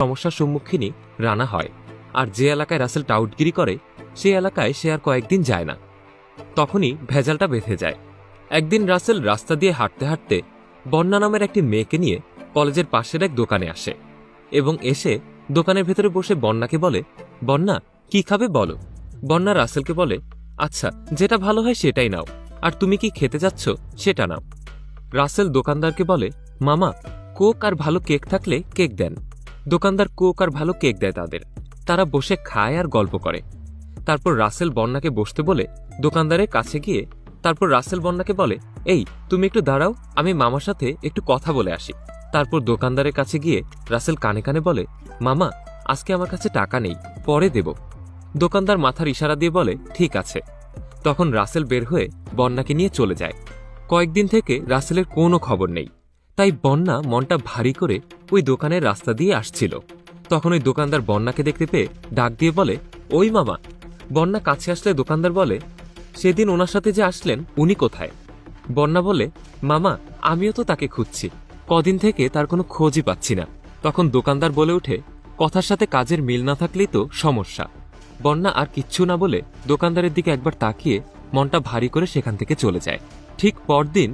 সমস্যার সম্মুখীন রানা হয়। আর যে এলাকায় রাসেল টাউটগিরি করে সেই এলাকায় সে আর কয়েকদিন যায় না। তখনই ভেজালটা বেঁধে যায়। একদিন রাসেল রাস্তা দিয়ে হাঁটতে হাঁটতে বন্যা নামের একটি মেয়েকে নিয়ে কলেজের পাশের এক দোকানে আসে এবং এসে দোকানের ভেতরে বসে বন্যাকে বলে, বন্যা কি খাবে বলো। বন্যা রাসেলকে বলে, আচ্ছা যেটা ভালো হয় সেটাই নাও, আর তুমি কি খেতে যাচ্ছ সেটা নাও। রাসেল দোকানদারকে বলে, মামা কোক আর ভালো কেক থাকলে কেক দেন। দোকানদার কোক আর ভালো কেক দেয় তাদের। তারা বসে খায় আর গল্প করে। তারপর রাসেল বন্যাকে বসতে বলে দোকানদারের কাছে গিয়ে তারপর রাসেল বন্যাকে বলে, এই তুমি একটু দাঁড়াও, আমি মামার সাথে একটু কথা বলে আসি। তারপর দোকানদারের কাছে গিয়ে রাসেল কানে কানে বলে, মামা আজকে আমার কাছে টাকা নেই, পরে দেব। দোকানদার মাথার ইশারা দিয়ে বলে, ঠিক আছে। তখন রাসেল বের হয়ে বন্যাকে নিয়ে চলে যায়। কয়েকদিন থেকে রাসেলের কোনো খবর নেই। তাই বন্যা মনটা ভারী করে ওই দোকানের রাস্তা দিয়ে আসছিল। তখন ওই দোকানদার বন্যাকে দেখতে পেয়ে ডাক দিয়ে বলে, ওই মামা। বন্যা কাছে আসলে দোকানদার বলে, সেদিন ওনার সাথে যে আসলেন উনি কোথায়? বন্যা বলে, মামা আমিও তো তাকে খুঁজছি, কদিন থেকে তার কোনো খোঁজই পাচ্ছি না। তখন দোকানদার বলে ওঠে, কথার সাথে কাজের মিল না থাকলেই তো সমস্যা। বন্যা আর কিচ্ছু না বলে দোকানদারের দিকে একবার তাকিয়ে মনটা ভারী করে সেখান থেকে চলে যায়। ঠিক পরদিন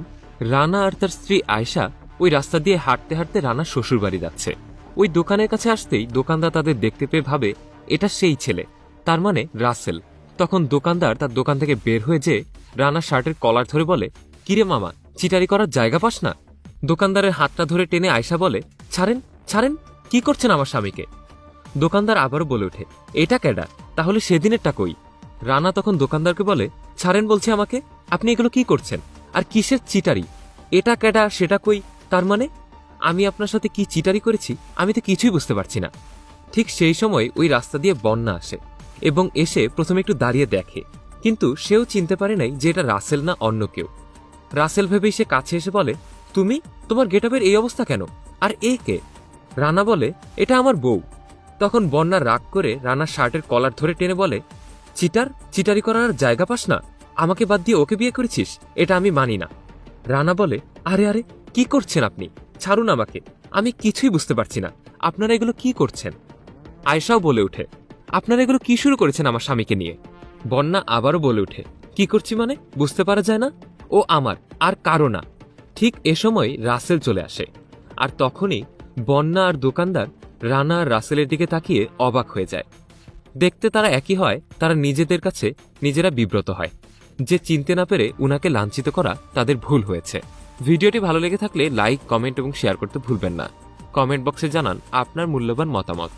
রানা আর তার স্ত্রী আয়শা ওই রাস্তা দিয়ে হাঁটতে হাঁটতে রানার শ্বশুরবাড়ি যাচ্ছে। ওই দোকানের কাছে আসতেই দোকানদার তাদের দেখতে পেয়ে ভাবে এটা সেই ছেলে, তার মানে রাসেল। তখন দোকানদার তার দোকান থেকে বের হয়ে যেয়ে রানার শার্টের কলার ধরে বলে, কিরে মামা চিটারি করার জায়গা পাস না? দোকানদারের হাতটা ধরে টেনে আয়শা বলে, ছাড়েন ছাড়েন, কি করছেন আমার স্বামীকে? দোকানদার আবারও বলে ওঠে, এটা কেডা, তাহলে সেদিনেরটা কই? রানা তখন দোকানদারকে বলে, ছাড়েন বলছি আমাকে, আপনি এগুলো কি করছেন? আর কিসের চিটারি? এটা কেডা সেটা কই, তার মানে আমি আপনার সাথে কি চিটারি করেছি আমি তো কিছুই বুঝতে পারছি না। ঠিক সেই সময় ওই রাস্তা দিয়ে বন্যা আসে এবং এসে প্রথমে একটু দাঁড়িয়ে দেখে, কিন্তু সেও চিনতে পারে নাই যে এটা রাসেল না অন্য কেউ। রাসেল ভেবেই সে কাছে এসে বলে, তুমি, তোমার গেটআপের এই অবস্থা কেন? আর এ কে? রানা বলে, এটা আমার বউ। তখন বন্যা রাগ করে রানার শার্টের কলার ধরে টেনে বলে, চিটারি করার জায়গা পাস না? আমাকে বাদ দিয়ে ওকে বিয়ে করেছিস, এটা আমি মানি না। রানা বলে, আরে আরে কি করছেন আপনি? ছাড়ুন আমাকে, আমি কিছুই বুঝতে পারছি না, আপনারা এগুলো কি করছেন? আয়শাও বলে উঠে, আপনারা এগুলো কি শুরু করেছেন আমার স্বামীকে নিয়ে? বন্যা আবারও বলে উঠে, কি করছি মানে বুঝতে পারা যায় না? ও আমার, আর কারো না। ঠিক এ সময় রাসেল চলে আসে। আর তখনই বন্যা আর দোকানদার রানা আর রাসেলের দিকে তাকিয়ে অবাক হয়ে যায়। দেখতে তারা একই হয়, তারা নিজেদের কাছে নিজেরা বিব্রত হয় যে চিনতে না পেরে উনাকে লাঞ্ছিত করা তাদের ভুল হয়েছে। ভিডিওটি ভালো লেগে থাকলে লাইক, কমেন্ট এবং শেয়ার করতে ভুলবেন না। কমেন্ট বক্সে জানান আপনার মূল্যবান মতামত।